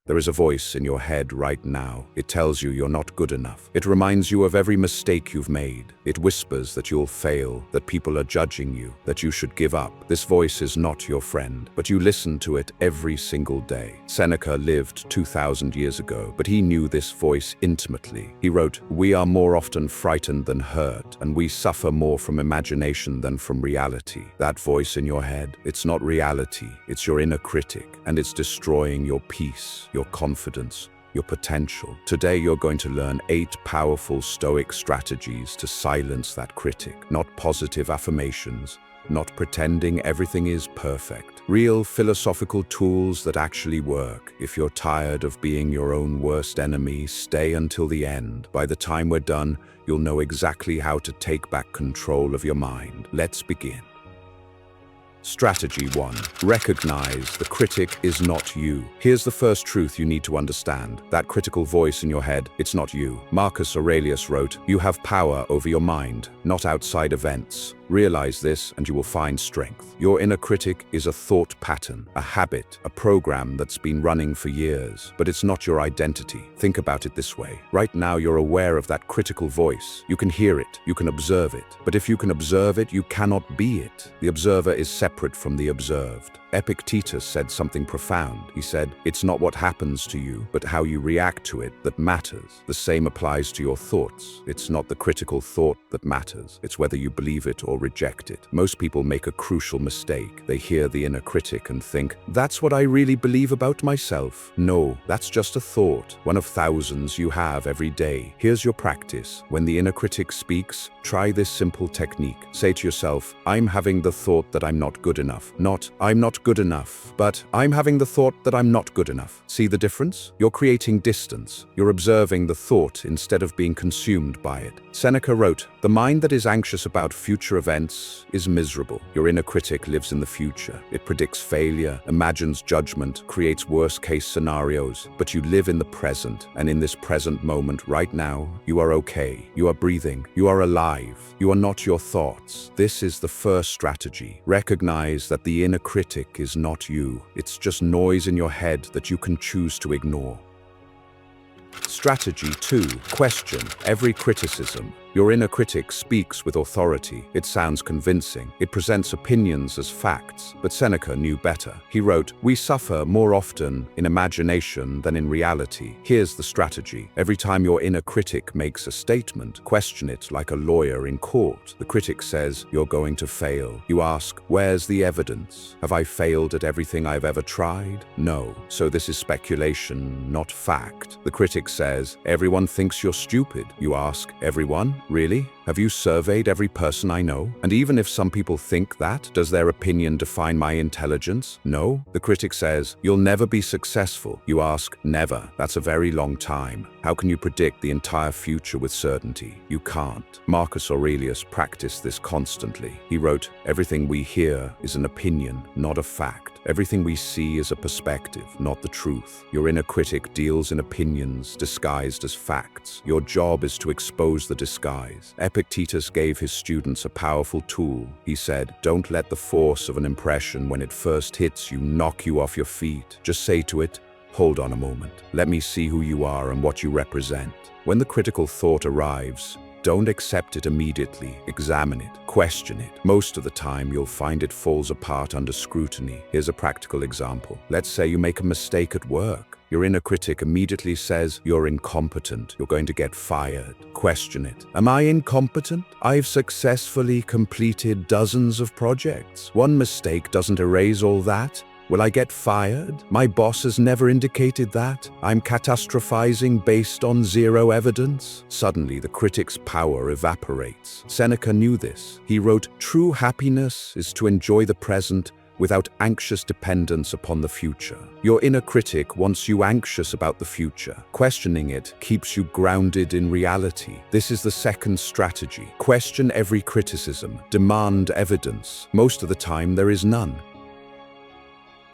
There is a voice in your head right now. It tells you you're not good enough. It reminds you of every mistake you've made. It whispers that you'll fail, that people are judging you, that you should give up. This voice is not your friend, but you listen to it every single day. Seneca lived 2,000 years ago, but he knew this voice intimately. He wrote, "We are more often frightened than hurt, and we suffer more from imagination than from reality." That voice in your head, it's not reality, it's your inner critic, and it's destroying your peace, your confidence, your potential. Today you're going to learn 8 powerful Stoic strategies to silence that critic. Not positive affirmations, not pretending everything is perfect. Real philosophical tools that actually work. If you're tired of being your own worst enemy, stay until the end. By the time we're done, you'll know exactly how to take back control of your mind. Let's begin. Strategy 1. Recognize the critic is not you. Here's the first truth you need to understand. That critical voice in your head, it's not you. Marcus Aurelius wrote, "You have power over your mind, not outside events." Realize this and you will find strength. Your inner critic is a thought pattern, a habit, a program that's been running for years, but it's not your identity. Think about it this way. Right now you're aware of that critical voice. You can hear it, you can observe it. But if you can observe it, you cannot be it. The observer is separate from the observed. Epictetus said something profound. He said, "It's not what happens to you, but how you react to it that matters." The same applies to your thoughts. It's not the critical thought that matters. It's whether you believe it or reject it. Most people make a crucial mistake. They hear the inner critic and think, "That's what I really believe about myself." No, that's just a thought, one of thousands you have every day. Here's your practice. When the inner critic speaks, try this simple technique. Say to yourself, "I'm having the thought that I'm not good enough." Not, "I'm not good enough," but "I'm having the thought that I'm not good enough." See the difference? You're creating distance. You're observing the thought instead of being consumed by it. Seneca wrote, "The mind that is anxious about future events is miserable." Your inner critic lives in the future. It predicts failure, imagines judgment, creates worst-case scenarios, but you live in the present, and in this present moment right now, you are okay. You are breathing. You are alive. You are not your thoughts. This is the first strategy. Recognize that the inner critic is not you. It's just noise in your head that you can choose to ignore. Strategy 2. Question every criticism. Your inner critic speaks with authority. It sounds convincing. It presents opinions as facts. But Seneca knew better. He wrote, "We suffer more often in imagination than in reality." Here's the strategy. Every time your inner critic makes a statement, question it like a lawyer in court. The critic says, "You're going to fail." You ask, "Where's the evidence? Have I failed at everything I've ever tried?" No. So this is speculation, not fact. The critic says, "Everyone thinks you're stupid." You ask, "Everyone? Really? Have you surveyed every person I know? And even if some people think that, does their opinion define my intelligence? No." The critic says, "You'll never be successful." You ask, "Never? That's a very long time. How can you predict the entire future with certainty?" You can't. Marcus Aurelius practiced this constantly. He wrote, "Everything we hear is an opinion, not a fact. Everything we see is a perspective, not the truth." Your inner critic deals in opinions disguised as facts. Your job is to expose the disguise. Epictetus gave his students a powerful tool. He said, "Don't let the force of an impression when it first hits you knock you off your feet. Just say to it, 'Hold on a moment. Let me see who you are and what you represent.' When the critical thought arrives, don't accept it immediately. Examine it. Question it. Most of the time, you'll find it falls apart under scrutiny. Here's a practical example. Let's say you make a mistake at work. Your inner critic immediately says, "You're incompetent. You're going to get fired." Question it. "Am I incompetent? I've successfully completed dozens of projects. One mistake doesn't erase all that. Will I get fired? My boss has never indicated that. I'm catastrophizing based on zero evidence." Suddenly, the critic's power evaporates. Seneca knew this. He wrote, "True happiness is to enjoy the present without anxious dependence upon the future." Your inner critic wants you anxious about the future. Questioning it keeps you grounded in reality. This is the second strategy. Question every criticism. Demand evidence. Most of the time, there is none.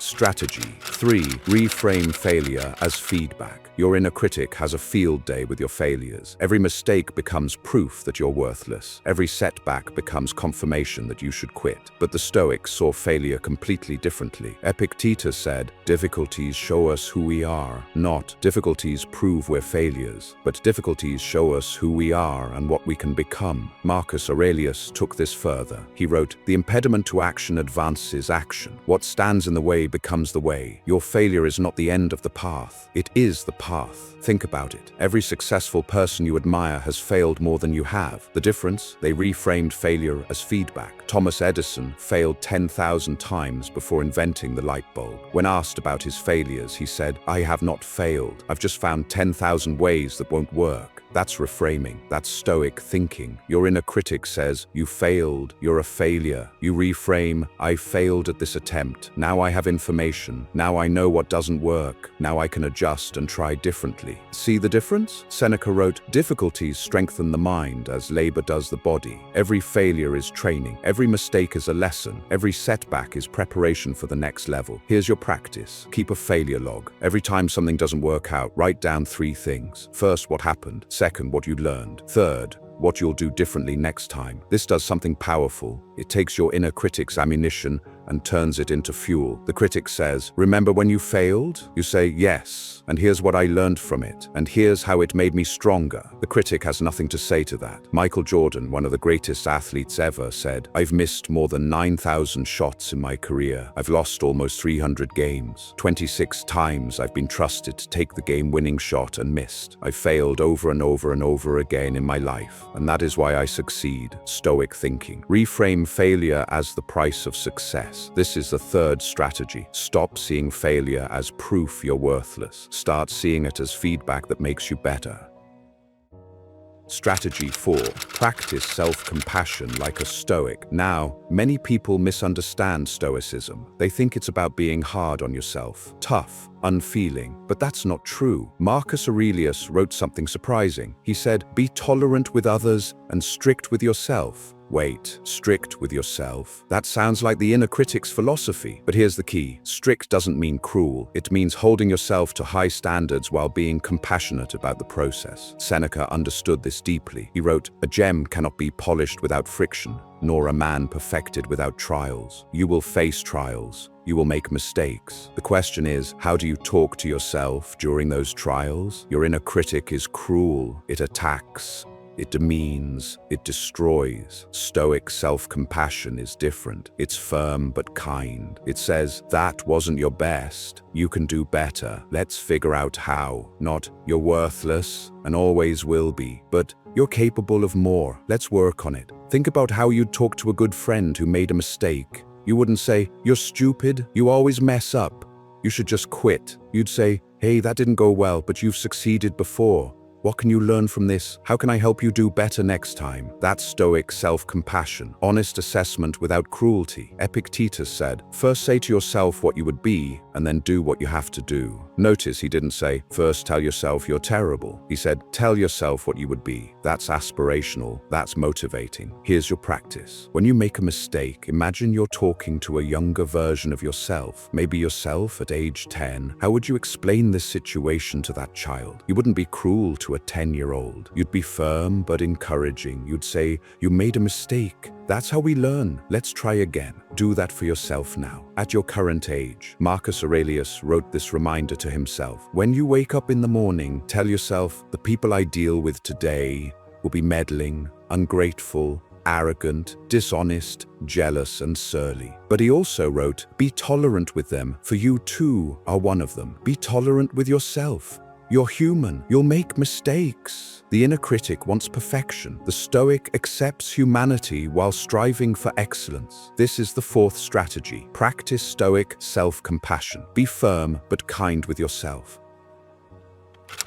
Strategy 3. Reframe failure as feedback. Your inner critic has a field day with your failures. Every mistake becomes proof that you're worthless. Every setback becomes confirmation that you should quit. But the Stoics saw failure completely differently. Epictetus said, difficulties show us who we are, not difficulties prove we're failures, but difficulties show us who we are and what we can become. Marcus Aurelius took this further. He wrote, the impediment to action advances action. What stands in the way becomes the way. Your failure is not the end of the path. It is the path. Think about it. Every successful person you admire has failed more than you have. The difference? They reframed failure as feedback. Thomas Edison failed 10,000 times before inventing the light bulb. When asked about his failures, he said, I have not failed. I've just found 10,000 ways that won't work. That's reframing. That's Stoic thinking. Your inner critic says, you failed, you're a failure. You reframe, I failed at this attempt. Now I have information. Now I know what doesn't work. Now I can adjust and try differently. See the difference? Seneca wrote, difficulties strengthen the mind as labor does the body. Every failure is training. Every mistake is a lesson. Every setback is preparation for the next level. Here's your practice. Keep a failure log. Every time something doesn't work out, write down 3 things. First, what happened. Second, what you learned. Third, what you'll do differently next time. This does something powerful. It takes your inner critic's ammunition and turns it into fuel. The critic says, remember when you failed? You say, yes, and here's what I learned from it, and here's how it made me stronger. The critic has nothing to say to that. Michael Jordan, one of the greatest athletes ever, said, I've missed more than 9,000 shots in my career. I've lost almost 300 games. 26 times I've been trusted to take the game-winning shot and missed. I've failed over and over and over again in my life, and that is why I succeed. Stoic thinking. Reframe failure as the price of success. This is the third strategy. Stop seeing failure as proof you're worthless. Start seeing it as feedback that makes you better. Strategy 4. Practice self-compassion like a Stoic. Now, many people misunderstand Stoicism. They think it's about being hard on yourself, tough, unfeeling, but that's not true. Marcus Aurelius wrote something surprising. He said, be tolerant with others and strict with yourself. Wait, strict with yourself? That sounds like the inner critic's philosophy. But here's the key. Strict doesn't mean cruel. It means holding yourself to high standards while being compassionate about the process. Seneca understood this deeply. He wrote, a gem cannot be polished without friction, nor a man perfected without trials. You will face trials. You will make mistakes. The question is, how do you talk to yourself during those trials? Your inner critic is cruel. It attacks. It demeans, it destroys. Stoic self-compassion is different. It's firm but kind. It says, that wasn't your best. You can do better. Let's figure out how. Not, you're worthless and always will be, but you're capable of more. Let's work on it. Think about how you'd talk to a good friend who made a mistake. You wouldn't say, you're stupid, you always mess up. You should just quit. You'd say, hey, that didn't go well, but you've succeeded before. What can you learn from this? How can I help you do better next time? That's Stoic self-compassion, honest assessment without cruelty. Epictetus said, first say to yourself what you would be, and then do what you have to do. Notice he didn't say, first tell yourself you're terrible. He said, tell yourself what you would be. That's aspirational. That's motivating. Here's your practice. When you make a mistake, imagine you're talking to a younger version of yourself, maybe yourself at age 10. How would you explain this situation to that child? You wouldn't be cruel to a 10-year-old. You'd be firm but encouraging. You'd say, you made a mistake. That's how we learn. Let's try again. Do that for yourself now. At your current age, Marcus Aurelius wrote this reminder to himself. When you wake up in the morning, tell yourself, the people I deal with today will be meddling, ungrateful, arrogant, dishonest, jealous, and surly. But he also wrote, be tolerant with them, for you too are one of them. Be tolerant with yourself. You're human. You'll make mistakes. The inner critic wants perfection. The Stoic accepts humanity while striving for excellence. This is the fourth strategy. Practice Stoic self-compassion. Be firm but kind with yourself.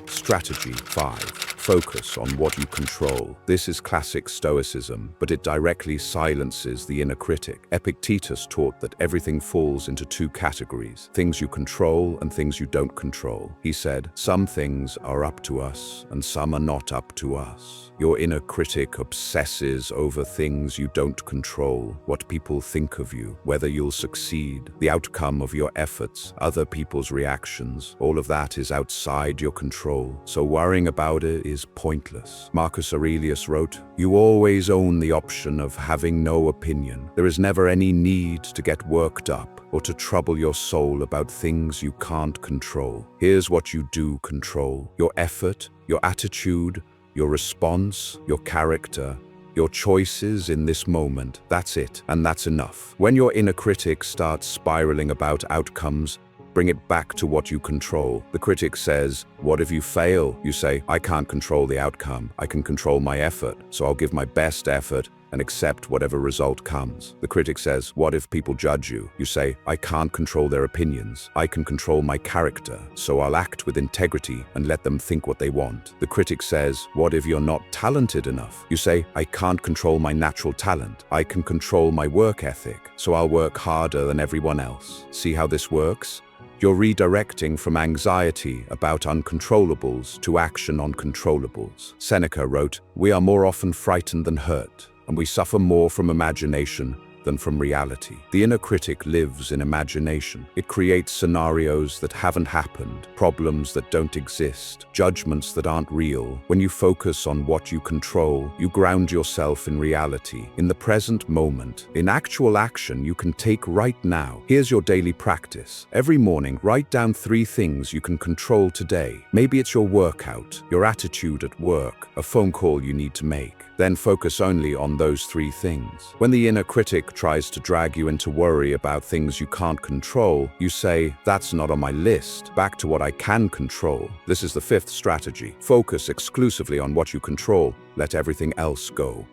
Strategy 5. Focus on what you control. This is classic Stoicism, but it directly silences the inner critic. Epictetus taught that everything falls into two categories: things you control and things you don't control. He said, some things are up to us and some are not up to us. Your inner critic obsesses over things you don't control: what people think of you, whether you'll succeed, the outcome of your efforts, other people's reactions. All of that is outside your control, so worrying about it is pointless. Marcus Aurelius wrote, "You always own the option of having no opinion. There is never any need to get worked up or to trouble your soul about things you can't control. Here's what you do control: your effort, your attitude, your response, your character, your choices in this moment. That's it, and that's enough." When your inner critic starts spiraling about outcomes, bring it back to what you control. The critic says, "What if you fail?" You say, "I can't control the outcome. I can control my effort, so I'll give my best effort and accept whatever result comes." The critic says, "What if people judge you?" You say, "I can't control their opinions. I can control my character, so I'll act with integrity and let them think what they want." The critic says, "What if you're not talented enough?" You say, "I can't control my natural talent. I can control my work ethic, so I'll work harder than everyone else." See how this works? You're redirecting from anxiety about uncontrollables to action on controllables. Seneca wrote, "We are more often frightened than hurt, and we suffer more from imagination than from reality." The inner critic lives in imagination. It creates scenarios that haven't happened, problems that don't exist, judgments that aren't real. When you focus on what you control, you ground yourself in reality, in the present moment, in actual action you can take right now. Here's your daily practice. Every morning, write down 3 things you can control today. Maybe it's your workout, your attitude at work, a phone call you need to make. Then focus only on those 3 things. When the inner critic tries to drag you into worry about things you can't control, you say, "That's not on my list. Back to what I can control." This is the 5th strategy. Focus exclusively on what you control. Let everything else go.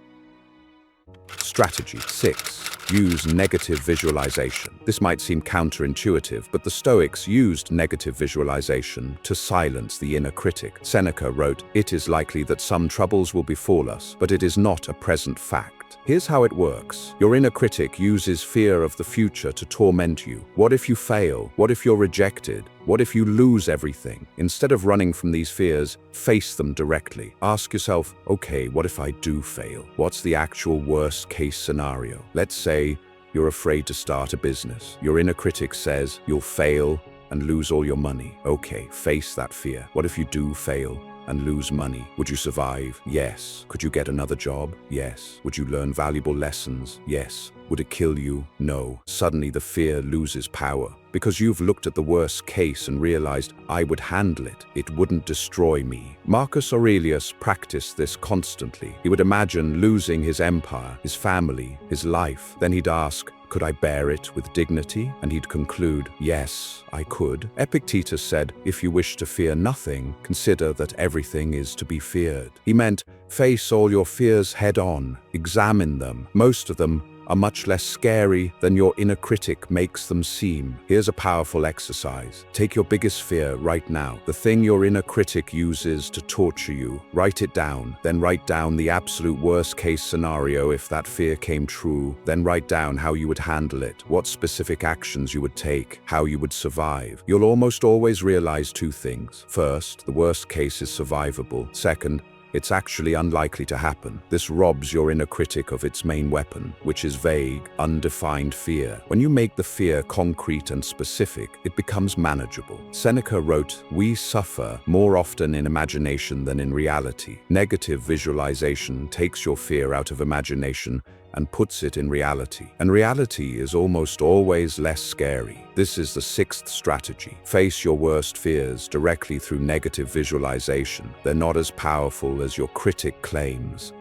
Strategy 6. Use negative visualization. This might seem counterintuitive, but the Stoics used negative visualization to silence the inner critic. Seneca wrote, "It is likely that some troubles will befall us, but it is not a present fact." Here's how it works. Your inner critic uses fear of the future to torment you. What if you fail? What if you're rejected? What if you lose everything? Instead of running from these fears, face them directly. Ask yourself, okay, what if I do fail? What's the actual worst case scenario? Let's say you're afraid to start a business. Your inner critic says you'll fail and lose all your money. Okay, face that fear. What if you do fail and lose money? Would you survive? Yes. Could you get another job? Yes. Would you learn valuable lessons? Yes. Would it kill you? No. Suddenly the fear loses power because you've looked at the worst case and realized, I would handle it. It wouldn't destroy me. Marcus Aurelius practiced this constantly. He would imagine losing his empire, his family, his life. Then he'd ask, could I bear it with dignity? And he'd conclude, yes, I could. Epictetus said, if you wish to fear nothing, consider that everything is to be feared. He meant, face all your fears head on, examine them. Most of them are much less scary than your inner critic makes them seem. Here's a powerful exercise. Take your biggest fear right now, the thing your inner critic uses to torture you. Write it down. Then write down the absolute worst case scenario if that fear came true. Then write down how you would handle it, what specific actions you would take, how you would survive. You'll almost always realize 2 things. First, the worst case is survivable. Second, it's actually unlikely to happen. This robs your inner critic of its main weapon, which is vague, undefined fear. When you make the fear concrete and specific, it becomes manageable. Seneca wrote, we suffer more often in imagination than in reality. Negative visualization takes your fear out of imagination and puts it in reality. And reality is almost always less scary. This is the 6th strategy. Face your worst fears directly through negative visualization. They're not as powerful as your critic claims.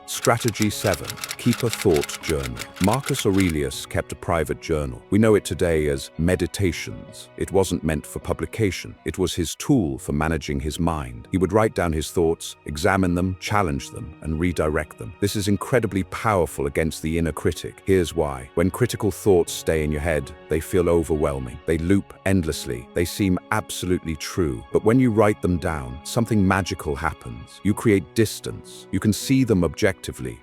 Strategy 7. Keep a thought journal. Marcus Aurelius kept a private journal. We know it today as Meditations. It wasn't meant for publication. It was his tool for managing his mind. He would write down his thoughts, examine them, challenge them, and redirect them. This is incredibly powerful against the inner critic. Here's why. When critical thoughts stay in your head, they feel overwhelming. They loop endlessly. They seem absolutely true. But when you write them down, something magical happens. You create distance. You can see them objectively.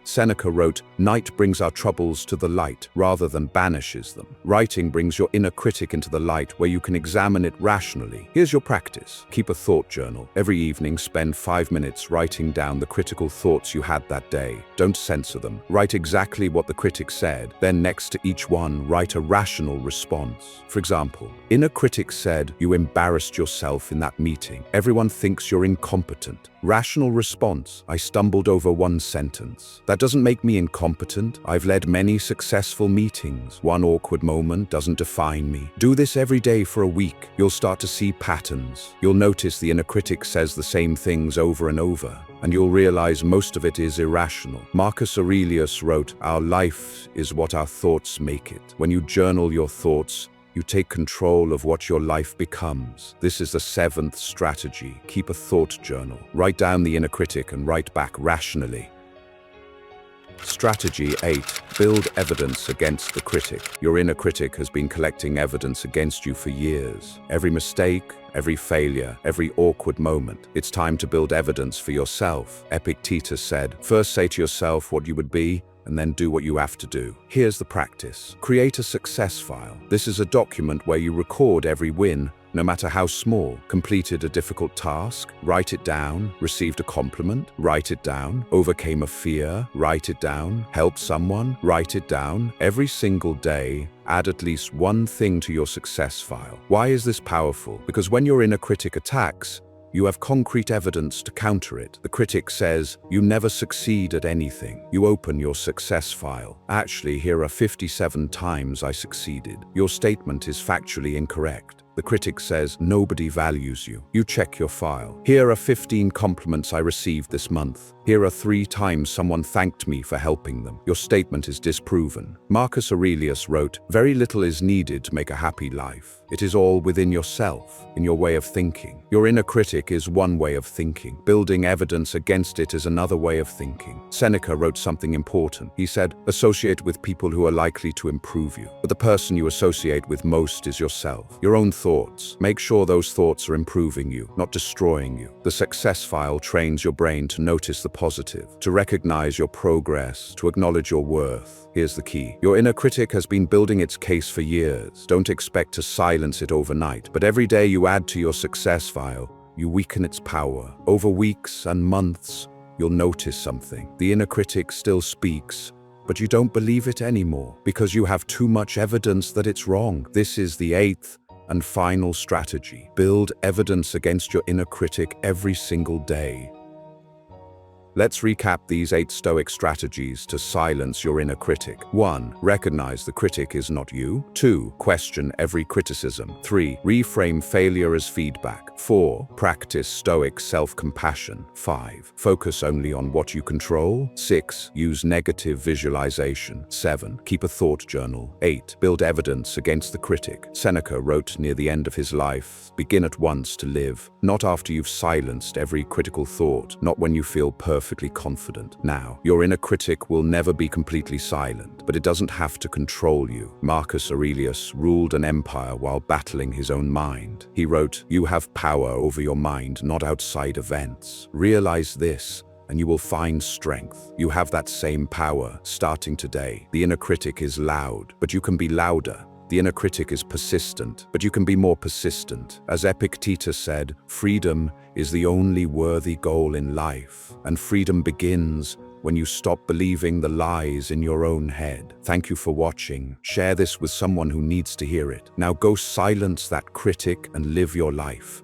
Seneca wrote, "Night brings our troubles to the light rather than banishes them." Writing brings your inner critic into the light where you can examine it rationally. Here's your practice. Keep a thought journal. Every evening, spend 5 minutes writing down the critical thoughts you had that day. Don't censor them. Write exactly what the critic said. Then next to each one, write a rational response. For example, inner critic said, "You embarrassed yourself in that meeting. Everyone thinks you're incompetent." Rational response, "I stumbled over one sentence. That doesn't make me incompetent. I've led many successful meetings. One awkward moment doesn't define me." Do this every day for a week. You'll start to see patterns. You'll notice the inner critic says the same things over and over, and you'll realize most of it is irrational. Marcus Aurelius wrote, "Our life is what our thoughts make it." When you journal your thoughts, you take control of what your life becomes. This is the 7th strategy. Keep a thought journal. Write down the inner critic and write back rationally. Strategy 8. Build evidence against the critic. Your inner critic has been collecting evidence against you for years. Every mistake, every failure, every awkward moment. It's time to build evidence for yourself. Epictetus said, "First say to yourself what you would be, and then do what you have to do." Here's the practice. Create a success file. This is a document where you record every win, no matter how small. Completed a difficult task, write it down. Received a compliment, write it down. Overcame a fear, write it down. Helped someone, write it down. Every single day, add at least one thing to your success file. Why is this powerful? Because when your inner critic attacks, you have concrete evidence to counter it. The critic says, "You never succeed at anything." You open your success file. "Actually, here are 57 times I succeeded." Your statement is factually incorrect. The critic says, "Nobody values you." You check your file. "Here are 15 compliments I received this month. Here are 3 times someone thanked me for helping them." Your statement is disproven. Marcus Aurelius wrote, "Very little is needed to make a happy life. It is all within yourself, in your way of thinking." Your inner critic is one way of thinking. Building evidence against it is another way of thinking. Seneca wrote something important. He said, "Associate with people who are likely to improve you. But the person you associate with most is yourself. Your own thoughts. Make sure those thoughts are improving you, not destroying you." The success file trains your brain to notice the positive, to recognize your progress, to acknowledge your worth. Here's the key. Your inner critic has been building its case for years. Don't expect to silence it overnight, but every day you add to your success file, you weaken its power. Over weeks and months, you'll notice something. The inner critic still speaks, but you don't believe it anymore because you have too much evidence that it's wrong. This is the 8th and final strategy. Build evidence against your inner critic every single day. Let's recap these 8 Stoic strategies to silence your inner critic. 1. Recognize the critic is not you. 2. Question every criticism. 3. Reframe failure as feedback. 4. Practice Stoic self-compassion. 5. Focus only on what you control. 6. Use negative visualization. 7. Keep a thought journal. 8. Build evidence against the critic. Seneca wrote near the end of his life, "Begin at once to live, not after you've silenced every critical thought, not when you feel perfectly confident." Now, your inner critic will never be completely silent, but it doesn't have to control you. Marcus Aurelius ruled an empire while battling his own mind. He wrote, "You have power over your mind, not outside events. Realize this, and you will find strength." You have that same power starting today. The inner critic is loud, but you can be louder. The inner critic is persistent, but you can be more persistent. As Epictetus said, freedom is the only worthy goal in life, and freedom begins when you stop believing the lies in your own head. Thank you for watching. Share this with someone who needs to hear it. Now go silence that critic and live your life.